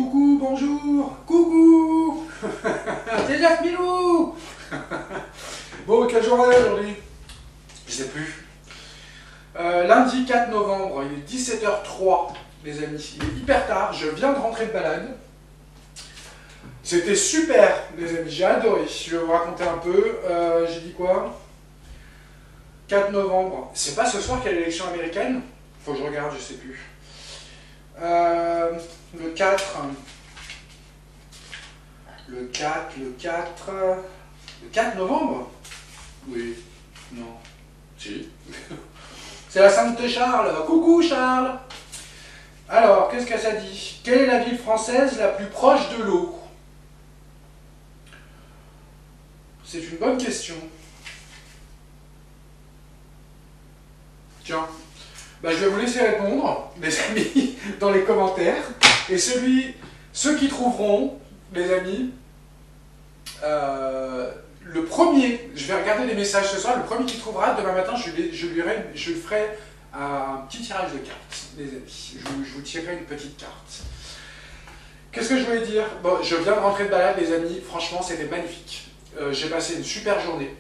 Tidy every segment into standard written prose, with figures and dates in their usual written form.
Coucou, bonjour, coucou. C'est Jacques Milou. Bon, quelle journée aujourd'hui? Je sais plus. Lundi 4 novembre, il est 17h03, les amis. Il est hyper tard, je viens de rentrer de balade. C'était super, les amis, j'ai adoré. Je vais vous raconter un peu. J'ai dit quoi? 4 novembre. C'est pas ce soir qu'il y a l'élection américaine? Faut que je regarde, je sais plus. Le 4. Le 4 novembre? Oui. Non. Si. C'est la Sainte Charles. Coucou Charles. Alors, qu'est-ce que ça dit? Quelle est la ville française la plus proche de l'eau? C'est une bonne question. Tiens, bah, je vais vous laisser répondre, les amis, dans les commentaires. Et ceux qui trouveront, les amis, le premier, je vais regarder les messages ce soir, le premier qui trouvera, demain matin, je lui ferai un petit tirage de cartes, les amis. Je vous tirerai une petite carte. Qu'est-ce que je voulais dire? Bon, je viens de rentrer de balade, les amis, franchement, c'était magnifique. J'ai passé une super journée.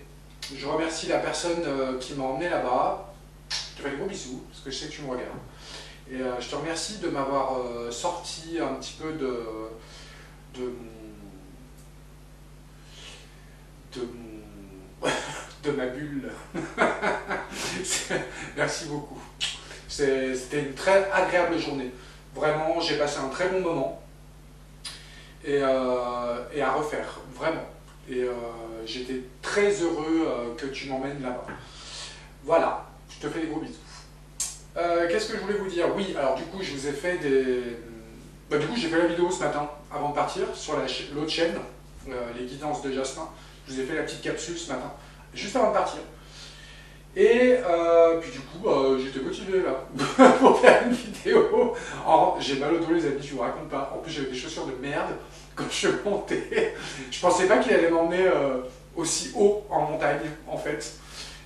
Je remercie la personne qui m'a emmené là-bas. Je te fais des gros bisous, parce que je sais que tu me regardes. Et je te remercie de m'avoir sorti un petit peu de ma bulle. Merci beaucoup. C'était une très agréable journée. Vraiment, j'ai passé un très bon moment. Et à refaire, vraiment. Et j'étais très heureux que tu m'emmènes là-bas. Voilà, je te fais des gros bisous. Qu'est-ce que je voulais vous dire? Oui, alors du coup, je vous ai fait des... du coup, j'ai fait la vidéo ce matin, avant de partir, sur l'autre chaîne, les guidances de Jasmin. Je vous ai fait la petite capsule ce matin, juste avant de partir. Et puis du coup, j'étais motivé là, pour faire une vidéo. J'ai mal au dos, les amis, je vous raconte pas. En plus, j'avais des chaussures de merde quand je montais. Je pensais pas qu'il allait m'emmener aussi haut en montagne, en fait.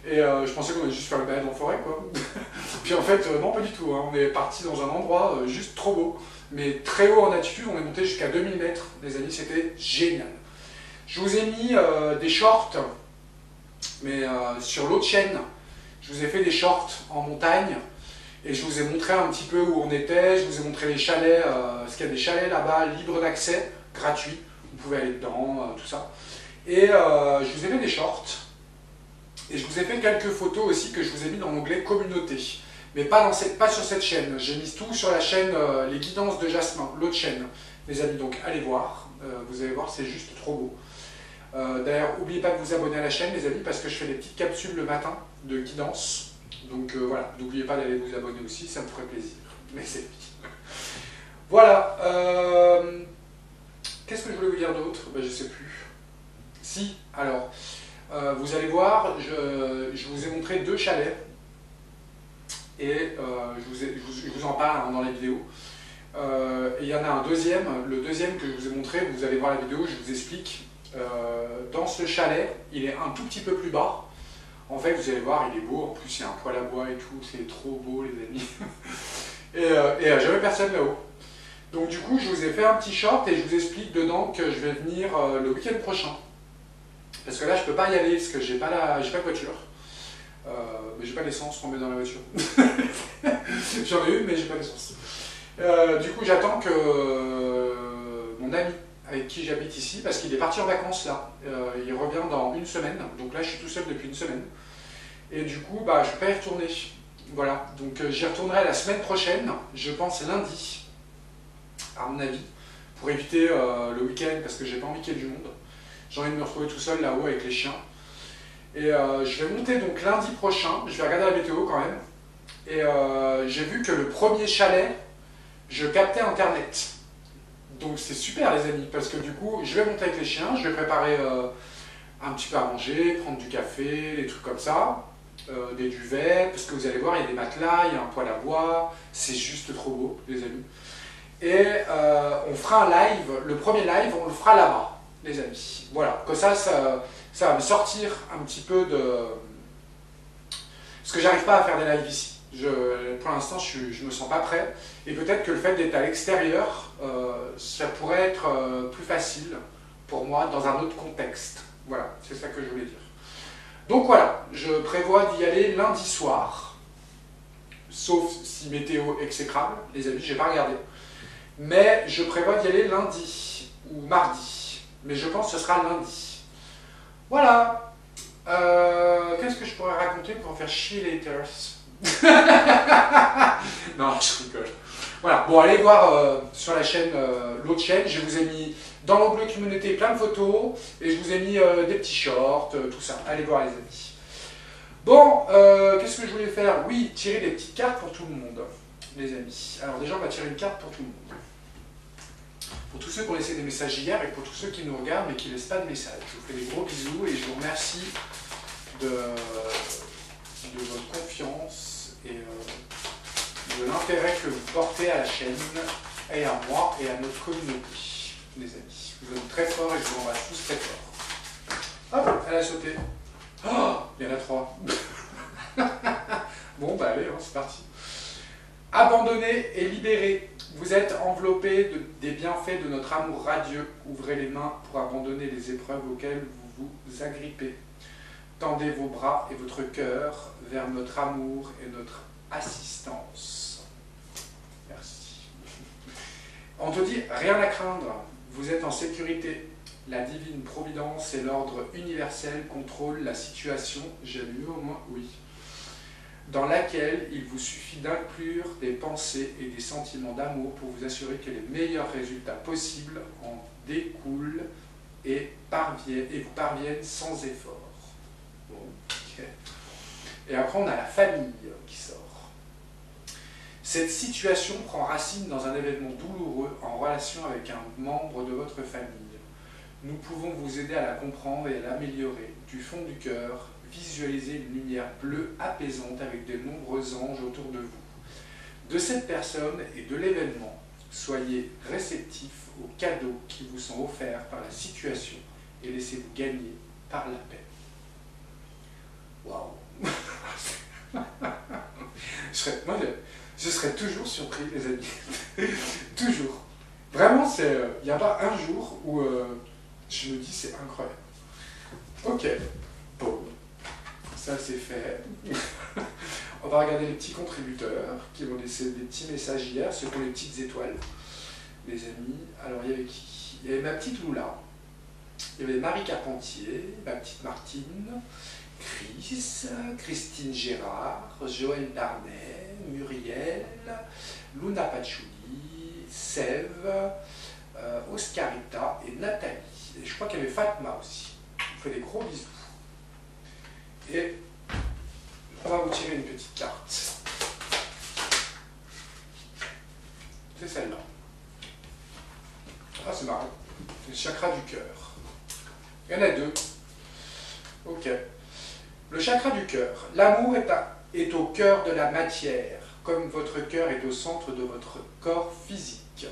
Et je pensais qu'on allait juste faire le balade en forêt, quoi. Puis en fait, non, pas du tout. Hein. On est parti dans un endroit juste trop beau. Mais très haut en altitude, on est monté jusqu'à 2000 mètres. Les amis, c'était génial. Je vous ai mis des shorts, mais sur l'autre chaîne, je vous ai fait des shorts en montagne. Et je vous ai montré un petit peu où on était. Je vous ai montré les chalets, parce qu'il y a des chalets là-bas, libres d'accès, gratuits. Vous pouvez aller dedans, tout ça. Et je vous ai fait des shorts. Et je vous ai fait quelques photos aussi que je vous ai mis dans l'onglet communauté. Mais pas sur cette chaîne. J'ai mis tout sur la chaîne Les Guidances de Jasmin, l'autre chaîne. Les amis, donc allez voir. Vous allez voir, c'est juste trop beau. D'ailleurs, n'oubliez pas de vous abonner à la chaîne, les amis, parce que je fais des petites capsules le matin de guidance. Donc voilà, n'oubliez pas d'aller vous abonner aussi, ça me ferait plaisir. Mais c'est voilà. Qu'est-ce que je voulais vous dire d'autre? Je sais plus. Si, alors... vous allez voir, je vous ai montré 2 chalets et je vous en parle dans les vidéos. Et il y en a un deuxième, le deuxième que je vous ai montré, vous allez voir la vidéo, je vous explique. Dans ce chalet, il est un tout petit peu plus bas. En fait, vous allez voir, il est beau, en plus il y a un poêle à bois et tout, c'est trop beau les amis. et j'avais personne là-haut. Donc du coup, je vous ai fait un petit short et je vous explique dedans que je vais venir le week-end prochain. Parce que là, je peux pas y aller parce que j'ai pas de voiture. Mais j'ai pas d'essence pour mettre dans la voiture. J'en ai une, mais j'ai pas d'essence. Du coup, j'attends que mon ami avec qui j'habite ici, parce qu'il est parti en vacances là, il revient dans une semaine. Donc là, je suis tout seul depuis une semaine. Et du coup, je peux pas y retourner. Voilà. Donc j'y retournerai la semaine prochaine. Je pense lundi, à mon avis, pour éviter le week-end parce que j'ai pas envie qu'il y ait du monde. J'ai envie de me retrouver tout seul là-haut avec les chiens. Et je vais monter donc lundi prochain, je vais regarder la météo quand même. Et j'ai vu que le premier chalet, je captais internet. Donc c'est super les amis, parce que du coup, je vais monter avec les chiens, je vais préparer un petit peu à manger, prendre du café, des trucs comme ça, des duvets, parce que vous allez voir, il y a des matelas, il y a un poêle à bois, c'est juste trop beau les amis. Et on fera un live, le premier live, on le fera là-bas. Les amis, voilà, que ça va me sortir un petit peu de... Parce que j'arrive pas à faire des lives ici. Pour l'instant, je ne me sens pas prêt. Et peut-être que le fait d'être à l'extérieur, ça pourrait être plus facile pour moi dans un autre contexte. Voilà, c'est ça que je voulais dire. Donc voilà, je prévois d'y aller lundi soir. Sauf si météo exécrable, les amis, j'ai pas regardé. Mais je prévois d'y aller lundi ou mardi. Mais je pense que ce sera lundi. Voilà. Qu'est-ce que je pourrais raconter pour en faire chier les haters? Non, je rigole. Voilà, bon, allez voir sur la chaîne, l'autre chaîne, je vous ai mis dans l'onglet communauté plein de photos, et je vous ai mis des petits shorts, tout ça. Allez voir les amis. Bon, qu'est-ce que je voulais faire? Oui, tirer des petites cartes pour tout le monde, les amis. Alors déjà, on va tirer une carte pour tout le monde. Pour tous ceux qui ont laissé des messages hier, et pour tous ceux qui nous regardent, mais qui ne laissent pas de messages. Je vous fais des gros bisous, et je vous remercie de votre confiance et de l'intérêt que vous portez à la chaîne et à moi et à notre communauté, les amis. Je vous aime très fort et je vous embrasse tous très fort. Hop, elle a sauté. Oh, il y en a 3. Bon, bah allez, hein, c'est parti. Abandonné et libéré. Vous êtes enveloppé des bienfaits de notre amour radieux. Ouvrez les mains pour abandonner les épreuves auxquelles vous vous agrippez. Tendez vos bras et votre cœur vers notre amour et notre assistance. Merci. On te dit, rien à craindre, vous êtes en sécurité. La divine providence et l'ordre universel contrôlent la situation, j'ai lu au moins oui, dans laquelle il vous suffit d'inclure des pensées et des sentiments d'amour pour vous assurer que les meilleurs résultats possibles en découlent et vous parviennent sans effort. Bon, okay. Et après, on a la famille qui sort. Cette situation prend racine dans un événement douloureux en relation avec un membre de votre famille. Nous pouvons vous aider à la comprendre et à l'améliorer. Du fond du cœur, visualisez une lumière bleue apaisante avec de nombreux anges autour de vous. De cette personne et de l'événement, soyez réceptifs aux cadeaux qui vous sont offerts par la situation et laissez-vous gagner par la paix. Waouh! Je serais toujours surpris, les amis. Toujours. Vraiment, il n'y a pas un jour où je me dis c'est incroyable. Ok. Bon. Ça, c'est fait. On va regarder les petits contributeurs qui vont laisser des petits messages hier, ceux qui ont les petites étoiles. Les amis. Alors, il y avait qui? Il y avait ma petite Loula. Il y avait Marie Carpentier, ma petite Martine, Christine Gérard, Joël Darnay, Muriel, Luna Pachouli, Sève, Oscarita et Nathalie. Et je crois qu'il y avait Fatma aussi. Je vous fais des gros bisous. Et on va vous tirer une petite carte. C'est celle-là. Ah, c'est marrant. C'est le chakra du cœur. Il y en a 2. Ok. Le chakra du cœur. L'amour est au cœur de la matière, comme votre cœur est au centre de votre corps physique,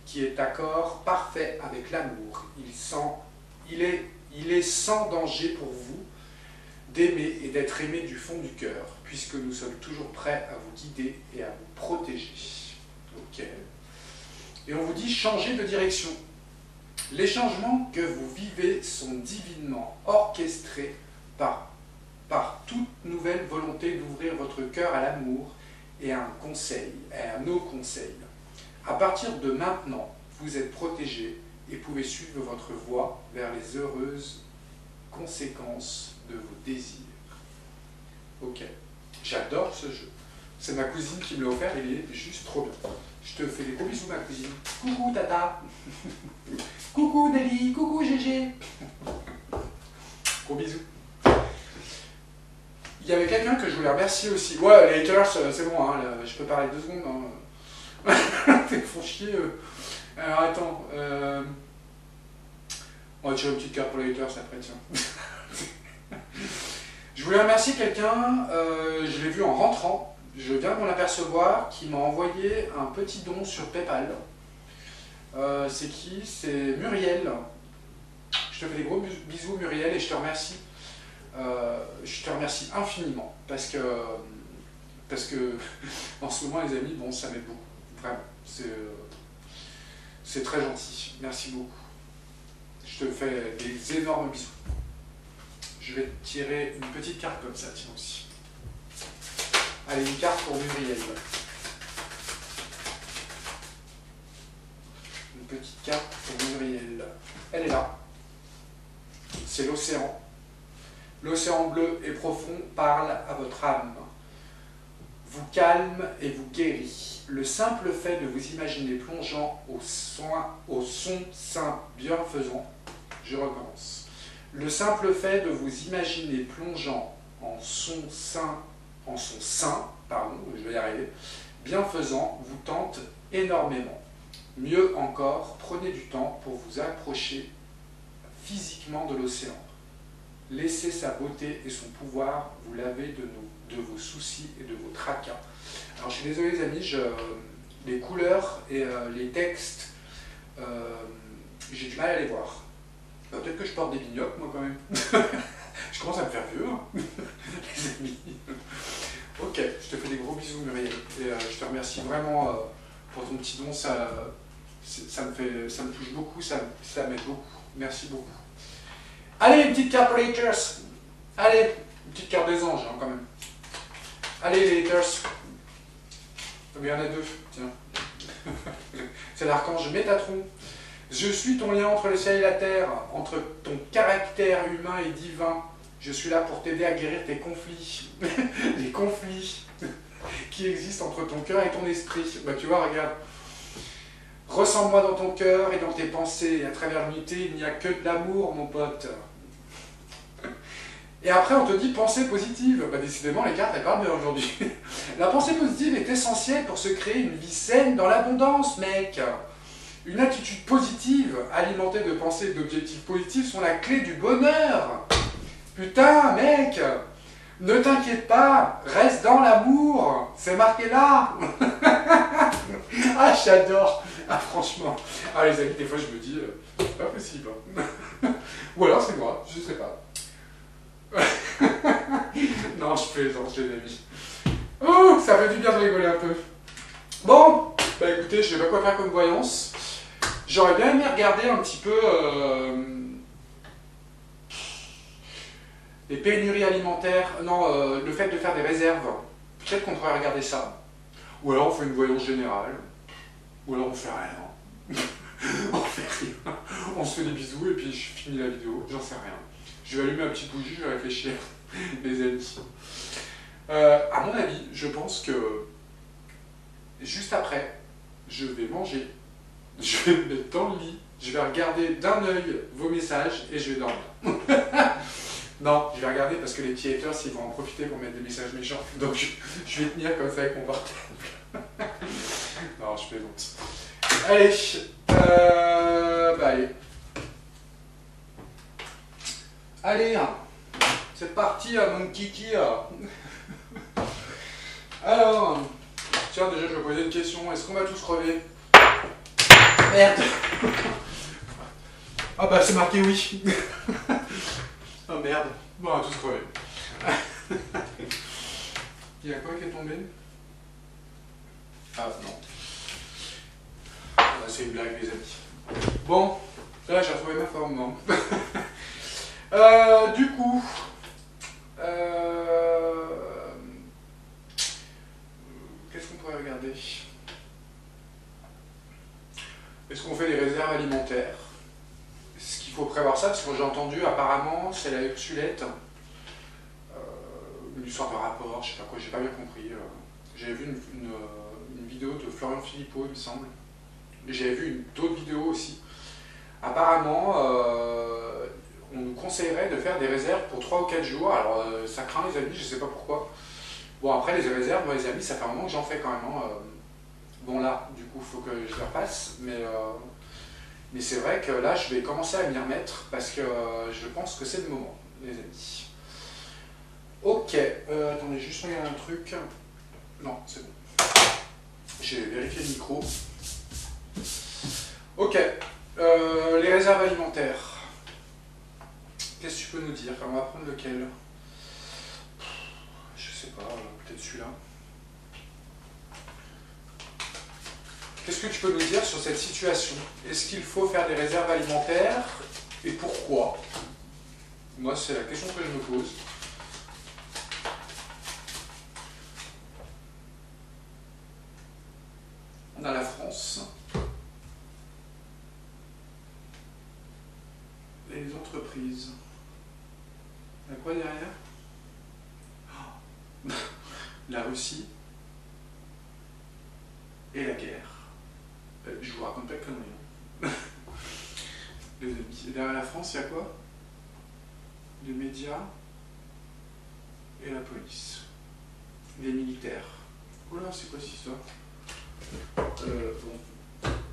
qui est accord parfait avec l'amour. Il est sans danger pour vous d'aimer et d'être aimé du fond du cœur, puisque nous sommes toujours prêts à vous guider et à vous protéger. Ok. Et on vous dit changer de direction. Les changements que vous vivez sont divinement orchestrés par toute nouvelle volonté d'ouvrir votre cœur à l'amour et à nos conseils. À partir de maintenant, vous êtes protégés et pouvez suivre votre voie vers les heureuses conséquences de vos désirs. Ok, j'adore ce jeu. C'est ma cousine qui me l'a offert, il est juste trop bien. Je te fais des gros bisous, ma cousine. Coucou, Tata. Coucou, Nelly. Coucou, Gégé. Gros bisous. Il y avait quelqu'un que je voulais remercier aussi. Ouais, les haters, c'est bon, hein, je peux parler 2 secondes. Hein. Ils font chier. Alors, attends. On va tirer une petite carte pour les haters après, tiens. Je voulais remercier quelqu'un, je l'ai vu en rentrant. Je viens de m'en apercevoir, qui m'a envoyé un petit don sur PayPal. C'est qui? C'est Muriel. Je te fais des gros bisous, Muriel, et je te remercie infiniment, parce que parce que en ce moment, les amis, bon, ça m'aide beaucoup. Vraiment, c'est très gentil. Merci beaucoup. Je te fais des énormes bisous. Je vais te tirer une petite carte comme ça, tiens aussi. Allez, une carte pour Muriel. Une petite carte pour Muriel. Elle est là. C'est l'océan. L'océan bleu et profond parle à votre âme. Vous calme et vous guérit. Le simple fait de vous imaginer plongeant au son sain bienfaisant. Je recommence. Le simple fait de vous imaginer plongeant en son sain, je vais y arriver, bienfaisant vous tente énormément. Mieux encore, prenez du temps pour vous approcher physiquement de l'océan. Laissez sa beauté et son pouvoir vous laver de vos soucis et de vos tracas. Alors je suis désolé les amis, les couleurs et les textes, j'ai du mal à les voir. Peut-être que je porte des bignocles moi quand même. Je commence à me faire vieux, hein, les amis. Ok, je te fais des gros bisous Muriel. Et je te remercie vraiment pour ton petit don, ça me touche beaucoup, ça m'aide beaucoup. Merci beaucoup. Allez, une petite carte pour les haters. Allez, une petite carte des anges hein, quand même. Allez les haters. Il y en a deux, tiens. C'est l'archange Métatron. Je suis ton lien entre le ciel et la terre, entre ton caractère humain et divin. Je suis là pour t'aider à guérir tes conflits. Les conflits qui existent entre ton cœur et ton esprit. Bah tu vois, regarde. Ressens-moi dans ton cœur et dans tes pensées. À travers l'unité, il n'y a que de l'amour, mon pote. Et après, on te dit pensée positive. Bah décidément, les cartes, elles parlent bien aujourd'hui. La pensée positive est essentielle pour se créer une vie saine dans l'abondance, mec. Une attitude positive, alimentée de pensées et d'objectifs positifs, sont la clé du bonheur. Putain, mec, ne t'inquiète pas, reste dans l'amour. C'est marqué là. Ah, j'adore. Ah, franchement. Ah, les amis, des fois, je me dis, c'est pas possible. Ou alors, c'est moi, je sais pas. Non, je plaisante, les amis. Oh, ça fait du bien de rigoler un peu. Bon, bah écoutez, je sais pas quoi faire comme voyance. J'aurais bien aimé regarder un petit peu les pénuries alimentaires, non, le fait de faire des réserves. Peut-être qu'on pourrait regarder ça. Ou alors on fait une voyance générale. Ou alors on fait rien. On fait rien. On se fait des bisous et puis je finis la vidéo. J'en sais rien. Je vais allumer ma petite bougie, je vais réfléchir. Les amis. À mon avis, je pense que juste après, je vais manger. Je vais me mettre dans le lit, je vais regarder d'un œil vos messages et je vais dormir. Non, je vais regarder parce que les petits haters, ils vont en profiter pour mettre des messages méchants. Donc je vais tenir comme ça avec mon portable. Non, je plaisante. Allez, bah allez. Allez, hein. C'est parti, mon kiki. Alors, tiens, déjà, je vais poser une question. Est-ce qu'on va tous crever? Merde. Ah bah c'est marqué oui. Oh merde. Bon, on va tous crever. Il y a quoi qui est tombé? Ah non. Ah, c'est une blague les amis. Bon, là j'ai retrouvé ma forme. Non. Du coup... qu'est-ce qu'on pourrait regarder? Est-ce qu'on fait des réserves alimentaires? Est-ce qu'il faut prévoir ça? Parce que j'ai entendu, apparemment, c'est la Ursulette. Une histoire de rapport, je sais pas quoi, j'ai pas bien compris. J'avais vu une vidéo de Florian Philippot, il me semble. J'avais vu d'autres vidéos aussi. Apparemment, on nous conseillerait de faire des réserves pour 3 ou 4 jours. Alors, ça craint les amis, je sais pas pourquoi. Bon, après, les réserves, moi, les amis, ça fait un moment que j'en fais quand même. Hein. Bon là, du coup, il faut que je les repasse, mais c'est vrai que là, je vais commencer à m'y remettre parce que je pense que c'est le moment, les amis. Ok, attendez, juste regarder un truc. Non, c'est bon. J'ai vérifié le micro. Ok, les réserves alimentaires. Qu'est-ce que tu peux nous dire? On va prendre lequel? Je sais pas, peut-être celui-là. Qu'est-ce que tu peux nous dire sur cette situation? Est-ce qu'il faut faire des réserves alimentaires et pourquoi? Moi, c'est la question que je me pose. On a la France. Et les entreprises. Il y a quoi derrière? La Russie et la guerre. Je vous raconte pas de conneries. Les amis. Et derrière la France, il y a quoi? Les médias et la police. Les militaires. Oula, c'est quoi cette histoire? Bon,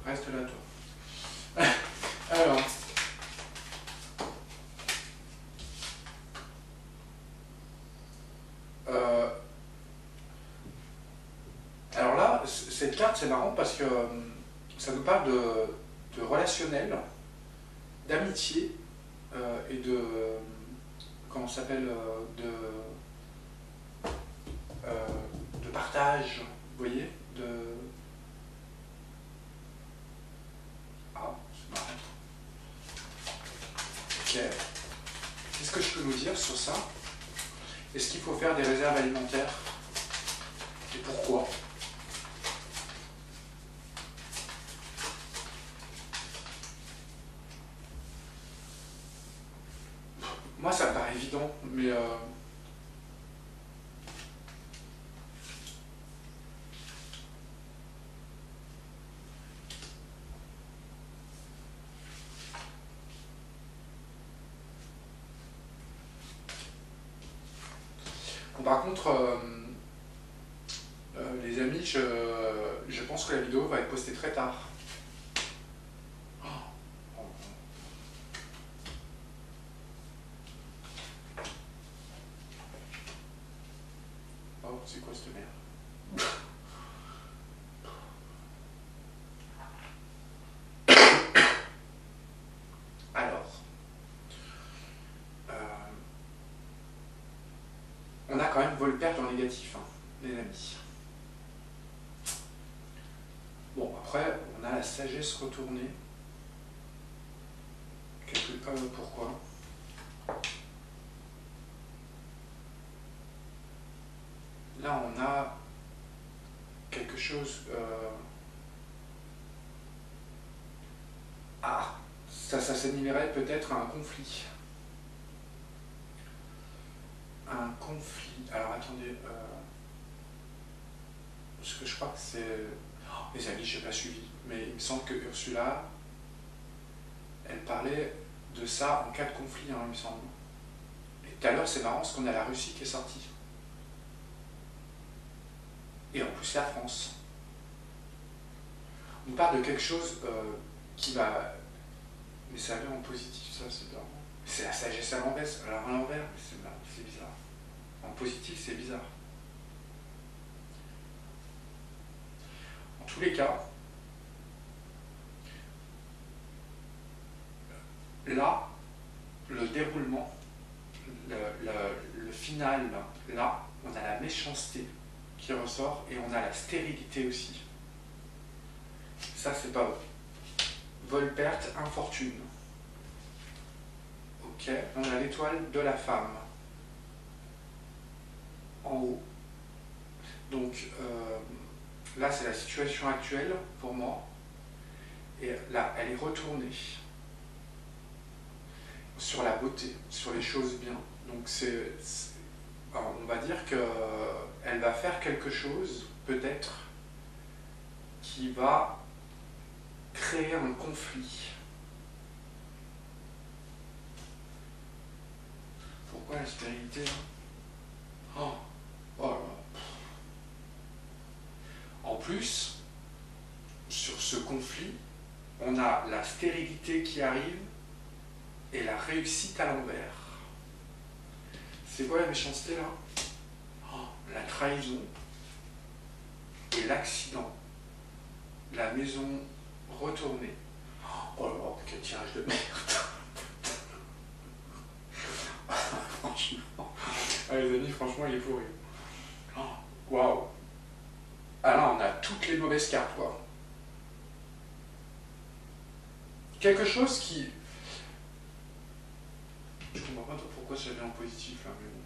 reste là, toi. Alors. Alors là, cette carte, c'est marrant parce que ça nous parle de relationnel, d'amitié et de... comment ça s'appelle, de partage, vous voyez, de... Ah, c'est marrant. Ok. Qu'est-ce que je peux nous dire sur ça? Est-ce qu'il faut faire des réserves alimentaires? Et pourquoi? Moi, ça me paraît évident, mais... Bon, par contre, les amis, je pense que la vidéo va être postée très tard. Oh, c'est quoi cette merde? Alors, on a quand même Volpert en négatif, hein, les amis. Bon, après, on a la sagesse retournée. Pourquoi? Là, on a quelque chose... Ah, ça s'animerait peut-être à un conflit. Un conflit. Alors, attendez. Parce que je crois que c'est... Oh, les amis, je n'ai pas suivi. Mais il me semble que Ursula, elle parlait de ça en cas de conflit, hein, il me semble. Et tout à l'heure, c'est marrant, parce qu'on a la Russie qui est sortie. Et en plus, la France. On parle de quelque chose qui va... Mais ça vient en positif, ça, c'est marrant. C'est la sagesse à l'envers, alors à l'envers, c'est bizarre. En positif, c'est bizarre. En tous les cas, là, le déroulement, le final, là, on a la méchanceté qui ressort et on a la stérilité aussi. Ça, c'est pas bon. Volpert, infortune. Ok, on a l'étoile de la femme. En haut. Donc, là, c'est la situation actuelle pour moi. Et là, elle est retournée sur la beauté, sur les choses bien. Donc, on va dire qu'elle va faire quelque chose, peut-être, qui va créer un conflit. Pourquoi la stérilité là? Oh, oh là là. En plus, sur ce conflit, on a la stérilité qui arrive et la réussite à l'envers. C'est quoi la méchanceté là? Oh, la trahison et l'accident. La maison retournée. Oh là là, quel tirage de merde. Franchement. Ah, les amis, franchement, il est pourri. Waouh. Ah là, on a toutes les mauvaises cartes, quoi. quelque chose qui... Je comprends pas pourquoi ça vient en positif là, mais bon.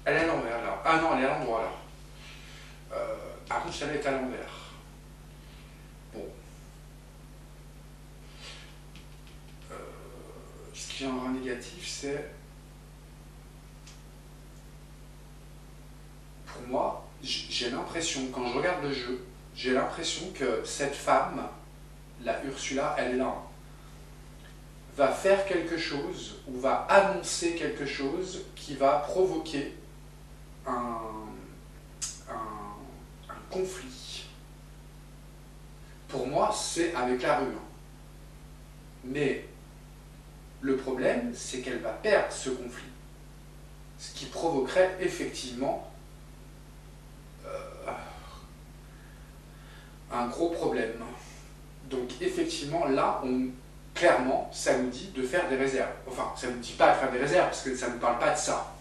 Elle est à l'envers là. Ah non, elle est à l'endroit là. Par contre, celle-là est à l'envers. Bon. Ce qui en rend négatif, c'est... Pour moi, j'ai l'impression, quand je regarde le jeu, j'ai l'impression que cette femme, la Ursula, elle est là, va faire quelque chose, ou va annoncer quelque chose qui va provoquer un conflit. Pour moi, c'est avec la rue. Mais le problème, c'est qu'elle va perdre ce conflit. Ce qui provoquerait effectivement un gros problème. Donc effectivement, là, clairement, ça nous dit de faire des réserves. Enfin, ça ne nous dit pas de faire des réserves, parce que ça ne nous parle pas de ça.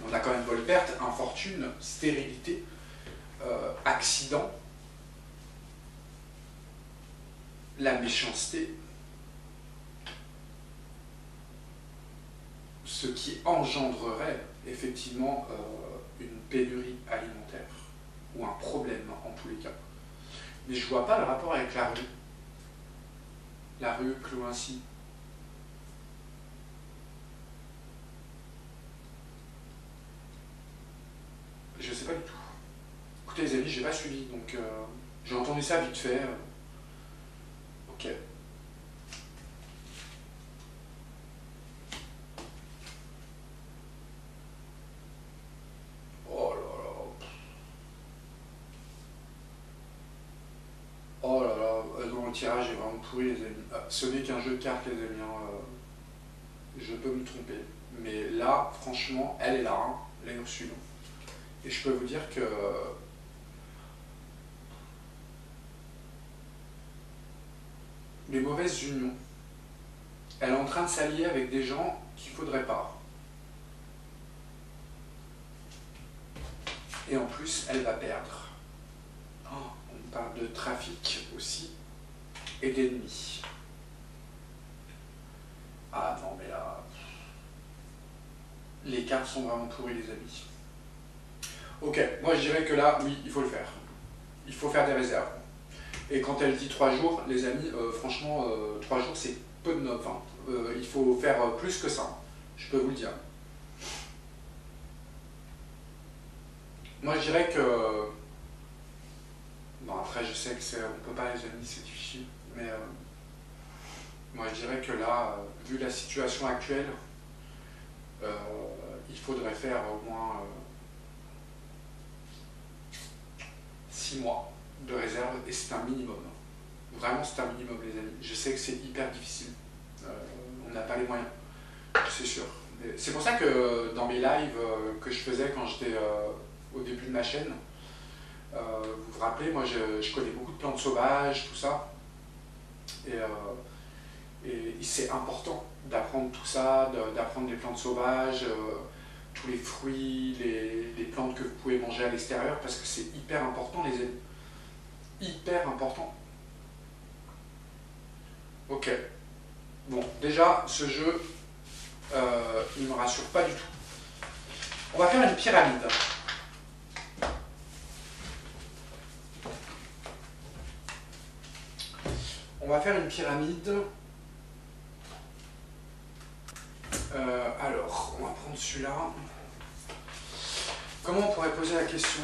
On a quand même vol perte, infortune, stérilité, accident, la méchanceté, ce qui engendrerait effectivement une pénurie alimentaire, ou un problème en tous les cas. Mais je ne vois pas le rapport avec la rue. La rue clôt ainsi. Je ne sais pas du tout. Écoutez les amis, j'ai pas suivi, donc j'ai entendu ça vite fait. Ok. Oh là là. Oh là là, non, le tirage est vraiment pourri les amis. Ce n'est qu'un jeu de cartes les amis, je peux me tromper. Mais là, franchement, elle est là, hein, la Ursule. Et je peux vous dire que les mauvaises unions, elle est en train de s'allier avec des gens qu'il ne faudrait pas. Et en plus, elle va perdre. Oh, on parle de trafic aussi, et d'ennemis. Ah non, mais là... Les cartes sont vraiment pourries, les amis. Ok, moi je dirais que là, oui, il faut le faire. Il faut faire des réserves. Et quand elle dit 3 jours, les amis, franchement, 3 jours c'est peu de notes. Hein. Il faut faire plus que ça, je peux vous le dire. Moi je dirais que... Bon après je sais que c'est... On peut pas les amis, c'est difficile. Mais moi je dirais que là, vu la situation actuelle, il faudrait faire au moins 6 mois de réserve, et c'est un minimum. Vraiment c'est un minimum les amis. Je sais que c'est hyper difficile. On n'a pas les moyens, c'est sûr. C'est pour ça que dans mes lives que je faisais quand j'étais au début de ma chaîne, vous vous rappelez, moi je connais beaucoup de plantes sauvages, tout ça. Et c'est important d'apprendre tout ça, d'apprendre les plantes sauvages, tous les fruits, les plantes que vous pouvez manger à l'extérieur, parce que c'est hyper important les amis. Hyper important. Ok. Bon, déjà, ce jeu, il ne me rassure pas du tout. On va faire une pyramide. On va faire une pyramide. Alors, on va prendre celui-là. Comment on pourrait poser la question ?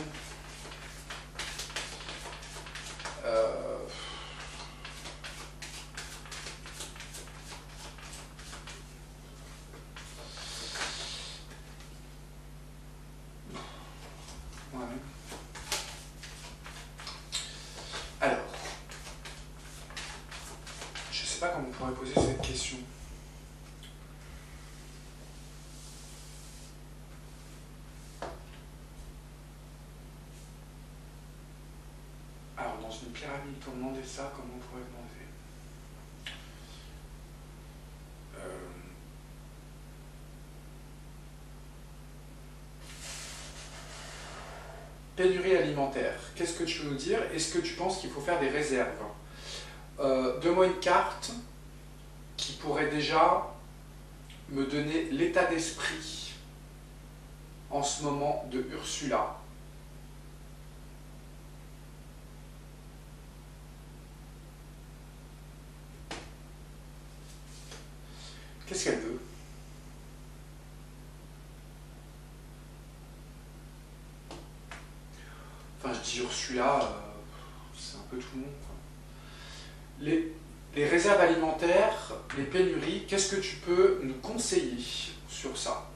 Ouais. Alors, je ne sais pas comment on pourrait poser cette question. Alors, dans une pyramide, pour demander ça, comment on pourrait demander ? Pénurie alimentaire, qu'est-ce que tu veux nous dire? Est-ce que tu penses qu'il faut faire des réserves? donne-moi une carte qui pourrait déjà me donner l'état d'esprit en ce moment de Ursula. Qu'est-ce qu'elle veut? Enfin, je dis Ursula, c'est un peu tout le monde, quoi. Les réserves alimentaires, les pénuries, qu'est-ce que tu peux nous conseiller sur ça?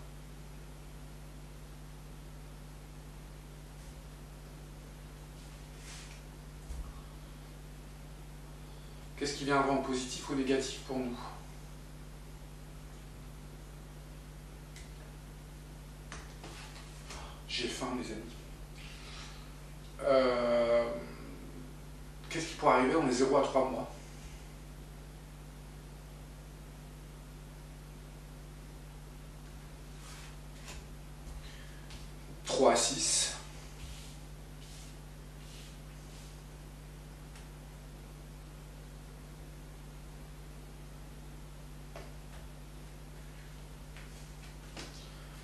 Qu'est-ce qui viendra en positif ou négatif pour nous? J'ai faim, mes amis. Qu'est-ce qui pourrait arriver dans les 0 à 3 mois? 3 à 6.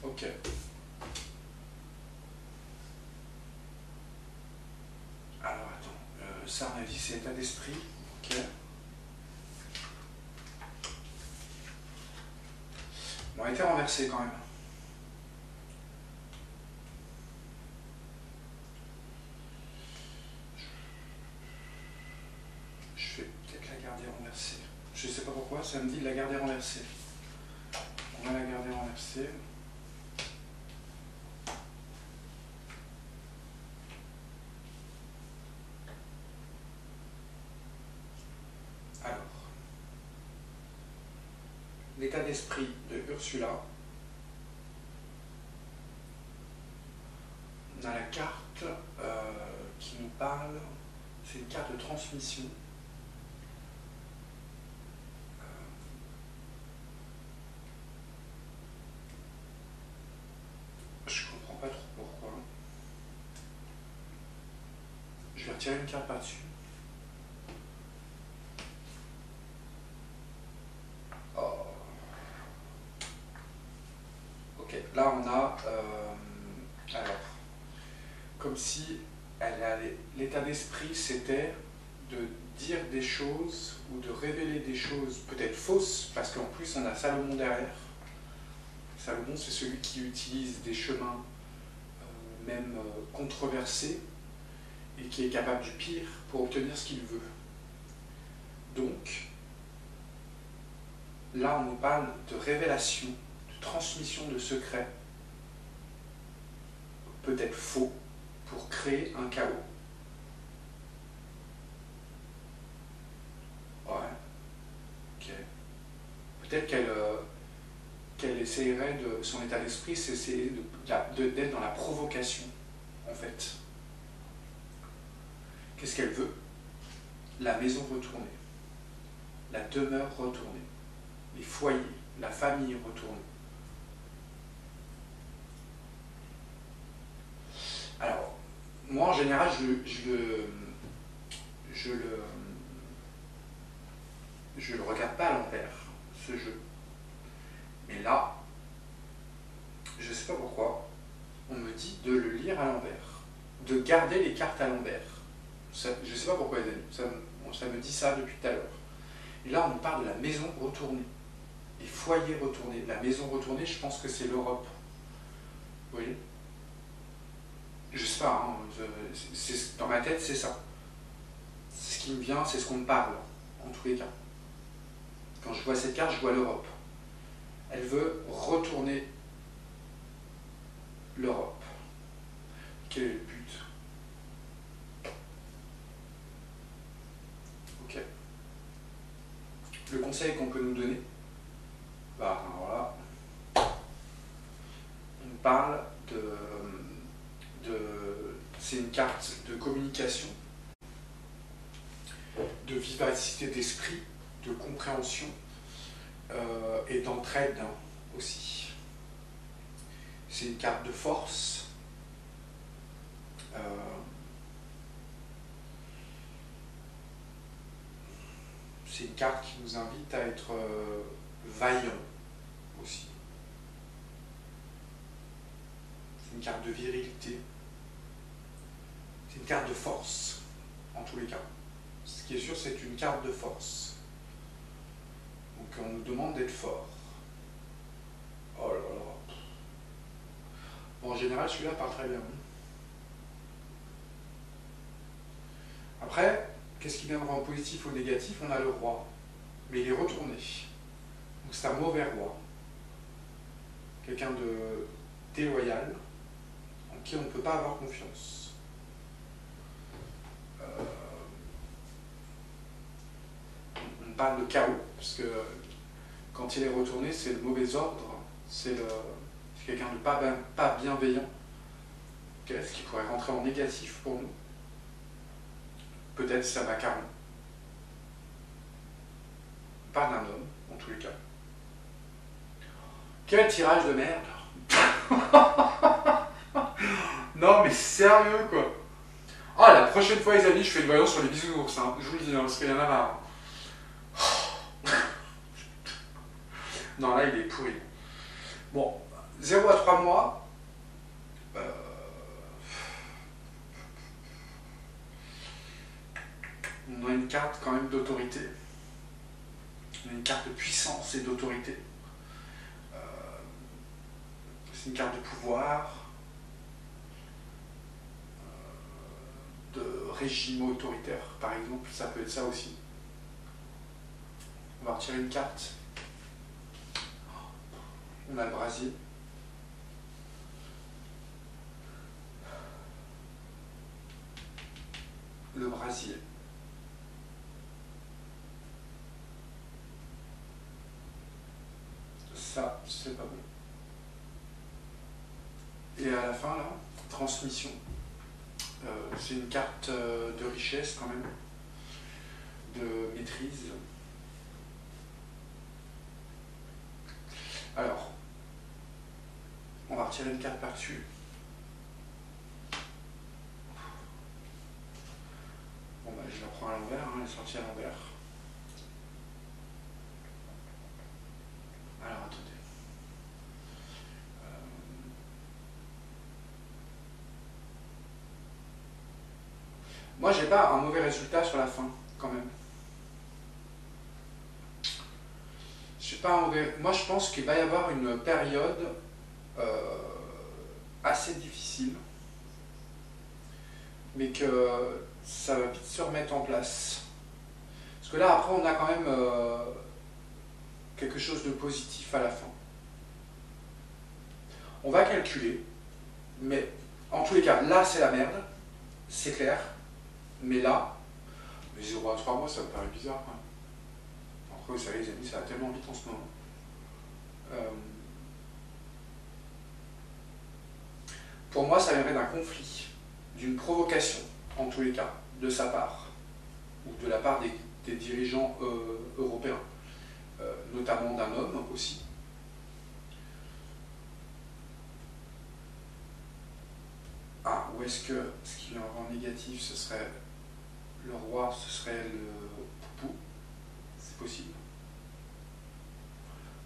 Ok. Alors attends, ça on a dit c'est état d'esprit. Ok. Bon, elle a été renversée quand même. Je vais peut-être la garder renversée. Je sais pas pourquoi, ça me dit de la garder renversée. On va la garder renversée. Alors, l'état d'esprit de Ursula. On a la carte qui nous parle, c'est une carte de transmission. Je comprends pas trop pourquoi. Je vais retirer une carte par-dessus. Oh. Ok, là on a... alors, comme si l'état d'esprit c'était de dire des choses ou de révéler des choses peut-être fausses, parce qu'en plus on a Salomon derrière. Salomon, c'est celui qui utilise des chemins même controversés et qui est capable du pire pour obtenir ce qu'il veut. Donc, là on nous parle de révélation, de transmission de secrets, peut-être faux, pour créer un chaos. Ouais. Ok. Peut-être qu'elle essayerait de... Son état d'esprit, c'est essayer d'être dans la provocation, en fait. Qu'est-ce qu'elle veut? La maison retournée, la demeure retournée, les foyers, la famille retournée. Alors, moi en général, je le regarde pas à l'envers, ce jeu. Mais là, je sais pas pourquoi, on me dit de le lire à l'envers, de garder les cartes à l'envers. Je sais pas pourquoi, les amis, ça me dit ça depuis tout à l'heure. Et là, on nous parle de la maison retournée, les foyers retournés. La maison retournée, je pense que c'est l'Europe. Vous voyez? Je sais pas, hein, dans ma tête, c'est ça. C'est ce qui me vient, c'est ce qu'on me parle, en tous les cas. Quand je vois cette carte, je vois l'Europe. Elle veut retourner l'Europe. Quel est le but? Ok. Le conseil qu'on peut nous donner, bah voilà, on parle c'est une carte de communication, de vivacité d'esprit, de compréhension et d'entraide aussi. C'est une carte de force. C'est une carte qui nous invite à être vaillant aussi. C'est une carte de virilité. C'est une carte de force, en tous les cas. Ce qui est sûr, c'est une carte de force. Donc on nous demande d'être fort. Oh là là. Bon, en général, celui-là part très bien. Après, qu'est-ce qui viendra en positif ou négatif? On a le roi. Mais il est retourné. Donc c'est un mauvais roi. Quelqu'un de déloyal, en qui on ne peut pas avoir confiance. On parle de chaos, parce que quand il est retourné, c'est le mauvais ordre, c'est quelqu'un de pas bienveillant. Qu'est-ce qui pourrait rentrer en négatif pour nous? Peut-être c'est un macaron. Pas d'un homme, en tous les cas. Quel tirage de merde! Non mais sérieux quoi! Ah, la prochaine fois les amis, je fais une voyance sur les bisounours, hein. Je vous le dis, hein, parce qu'il y en a marre. Non, là il est pourri. Bon, 0 à 3 mois. On a une carte quand même d'autorité. On a une carte de puissance et d'autorité. C'est une carte de pouvoir, de régime autoritaire, par exemple, ça peut être ça aussi. On va retirer une carte. On a le brasier. Le brasier. Ça, c'est pas bon. Et à la fin, là, transmission. C'est une carte de richesse quand même, de maîtrise. Alors, on va retirer une carte par-dessus. Bon, bah, je la prends à l'envers, hein, elle est sortie à l'envers. Alors, attendez. Moi, j'ai pas un mauvais résultat sur la fin, quand même. Moi, je pense qu'il va y avoir une période assez difficile, mais que ça va vite se remettre en place. Parce que là, après, on a quand même quelque chose de positif à la fin. On va calculer, mais en tous les cas, là, c'est la merde, c'est clair. Mais là, 0 à 3 mois, ça me paraît bizarre. Hein. Après, vous savez, les amis, ça va tellement vite en ce moment. Pour moi, ça viendrait d'un conflit, d'une provocation, en tous les cas, de sa part, ou de la part des dirigeants européens, notamment d'un homme aussi. Ah, ou est-ce que ce qui viendra en négatif, ce serait le roi, ce serait le poupou? C'est possible.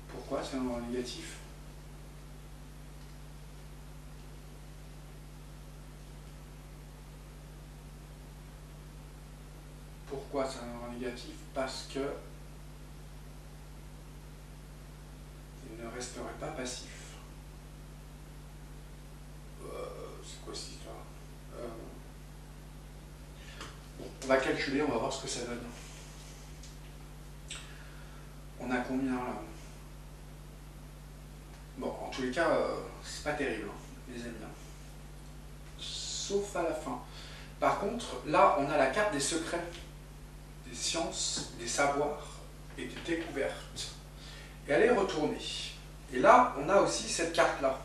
Pourquoi c'est en négatif? Pourquoi c'est en négatif? Parce que il ne resterait pas passif. C'est quoi cette histoire? Bon, on va calculer, on va voir ce que ça donne. On a combien là? Bon, en tous les cas, c'est pas terrible, hein, les amis. Hein. Sauf à la fin. Par contre, là, on a la carte des secrets, des sciences, des savoirs et des découvertes. Et elle est retournée. Et là, on a aussi cette carte-là.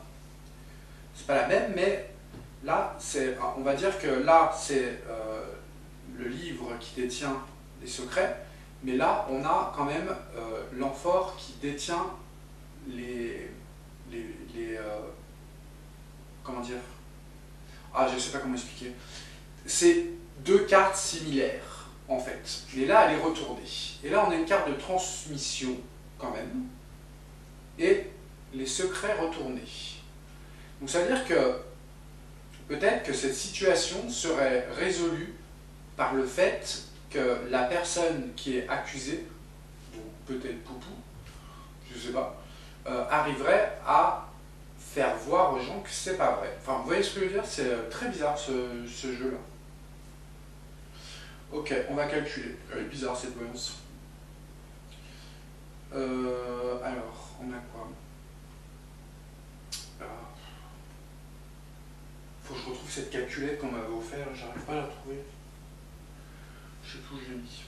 C'est pas la même, mais là, on va dire que là, c'est le livre qui détient les secrets, mais là, on a quand même l'amphore qui détient comment dire? Ah, je sais pas comment expliquer. C'est deux cartes similaires. en fait. Et là, elle est retournée. Et là, on a une carte de transmission, quand même. Et les secrets retournés. Donc ça veut dire que peut-être que cette situation serait résolue par le fait que la personne qui est accusée, donc peut-être Poupou, je ne sais pas, arriverait à faire voir aux gens que c'est pas vrai. Enfin, vous voyez ce que je veux dire? C'est très bizarre ce jeu-là. Ok, on va calculer. Elle est bizarre cette voyance. Alors, on a quoi? Faut que je retrouve cette calculette qu'on m'avait offerte, j'arrive pas à la trouver. Je sais plus où je l'ai mis.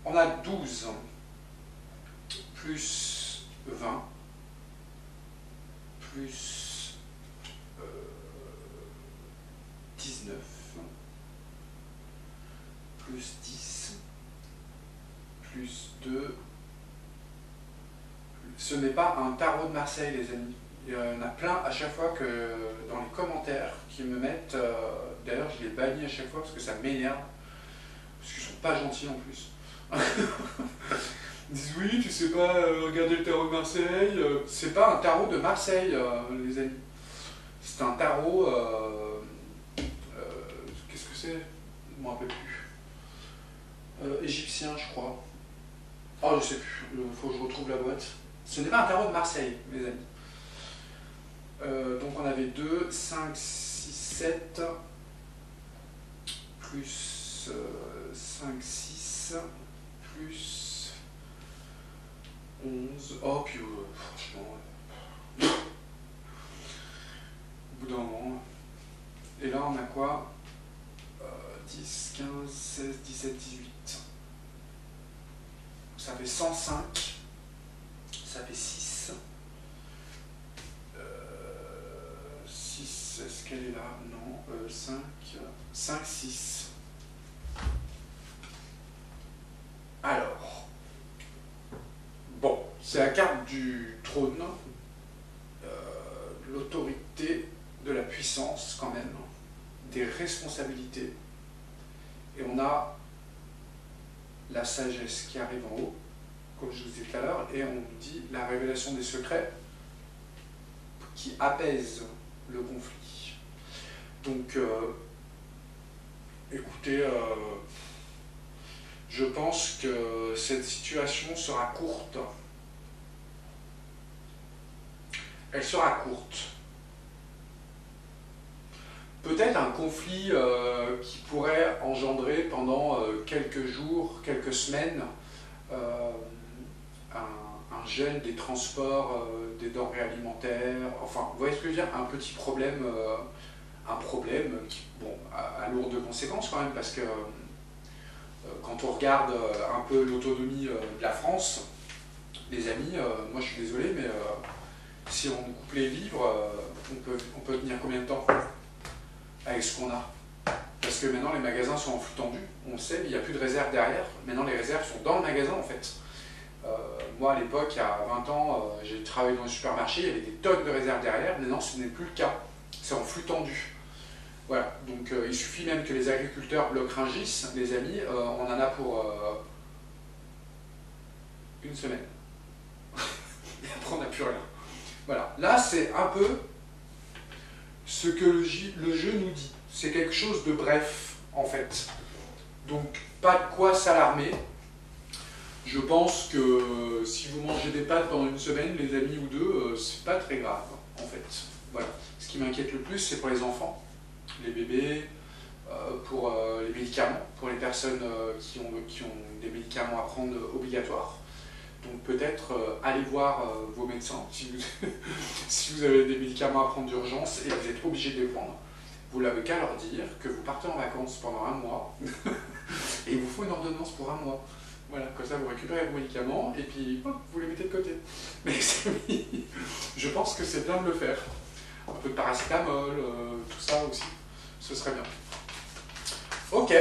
On a 12 plus 20 plus 19 plus 10 plus 2. Ce n'est pas un tarot de Marseille, les amis. Il y en a plein à chaque fois que dans les commentaires qui me mettent. D'ailleurs, je les bannis à chaque fois parce que ça m'énerve. Parce qu'ils sont pas gentils en plus. Ils disent oui, tu sais pas regarder le tarot de Marseille. C'est pas un tarot de Marseille, les amis. C'est un tarot. Qu'est-ce que c'est? Je ne me rappelle plus. Égyptien, je crois. Oh, je sais plus. Il faut que je retrouve la boîte. Ce n'est pas un tarot de Marseille, mes amis. Donc on avait 2, 5, 6, 7, plus 5, 6, plus 11. Oh, puis franchement, au bout d'un moment. Et là on a quoi? 10, 15, 16, 17, 18. Ça fait 105. Ça fait 6. 6, est-ce qu'elle est là? Non. 5, 5, 6. Alors. Bon, c'est la carte du trône. L'autorité, de la puissance quand même. Des responsabilités. Et on a la sagesse qui arrive en haut, comme je vous disais tout à l'heure, et on nous dit la révélation des secrets qui apaise le conflit. Donc, écoutez, je pense que cette situation sera courte. Elle sera courte. Peut-être un conflit qui pourrait engendrer pendant quelques jours, quelques semaines, un gel des transports, des denrées alimentaires, enfin, vous voyez ce que je veux dire, un petit problème, un problème qui, bon, a lourdes conséquences quand même, parce que quand on regarde un peu l'autonomie de la France, les amis, moi je suis désolé, mais si on coupe les vivres, on peut tenir combien de temps avec ce qu'on a? Parce que maintenant les magasins sont en flux tendu, on le sait, il n'y a plus de réserve derrière, maintenant les réserves sont dans le magasin en fait. Moi à l'époque, il y a 20 ans, j'ai travaillé dans le supermarché, il y avait des tonnes de réserves derrière, maintenant ce n'est plus le cas, c'est en flux tendu. Voilà, donc il suffit même que les agriculteurs bloquent Rungis, les amis, on en a pour une semaine. Et après on n'a plus rien. Voilà, là c'est un peu ce que le jeu nous dit. C'est quelque chose de bref, en fait. Donc, pas de quoi s'alarmer. Je pense que si vous mangez des pâtes pendant une semaine, les amis ou deux, c'est pas très grave, en fait. Voilà. Ce qui m'inquiète le plus, c'est pour les enfants, les bébés, pour les médicaments, pour les personnes qui ont des médicaments à prendre obligatoires. Donc peut-être allez voir vos médecins si vous, si vous avez des médicaments à prendre d'urgence et vous êtes obligé de les prendre. Vous n'avez qu'à leur dire que vous partez en vacances pendant un mois et il vous faut une ordonnance pour un mois. Voilà, comme ça vous récupérez vos médicaments et puis hop, vous les mettez de côté. Mais je pense que c'est bien de le faire. Un peu de paracétamol, tout ça aussi, ce serait bien. Ok,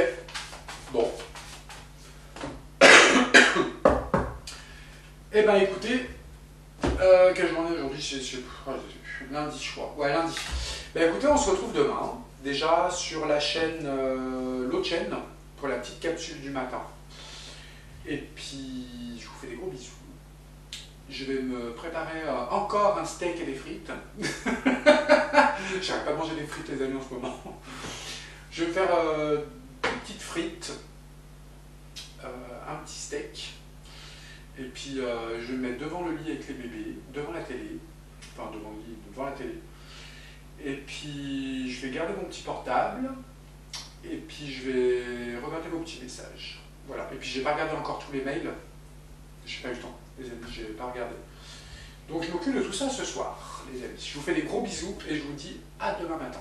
bon. Eh ben écoutez, quelle journée aujourd'hui? C'est lundi, je crois. Ouais, lundi. Ben écoutez, on se retrouve demain, déjà sur la chaîne, l'autre chaîne, pour la petite capsule du matin. Et puis, je vous fais des gros bisous. Je vais me préparer encore un steak et des frites. J'arrête pas de manger des frites, les amis, en ce moment. Je vais me faire des petites frites, un petit steak. Et puis, je vais me mettre devant le lit avec les bébés, devant la télé. Enfin, devant le lit, devant la télé. Et puis, je vais garder mon petit portable. Et puis, je vais regarder vos petits messages. Voilà. Et puis, je n'ai pas regardé encore tous les mails. Je n'ai pas eu le temps, les amis, je n'ai pas regardé. Donc, je m'occupe de tout ça ce soir, les amis. Je vous fais des gros bisous et je vous dis à demain matin.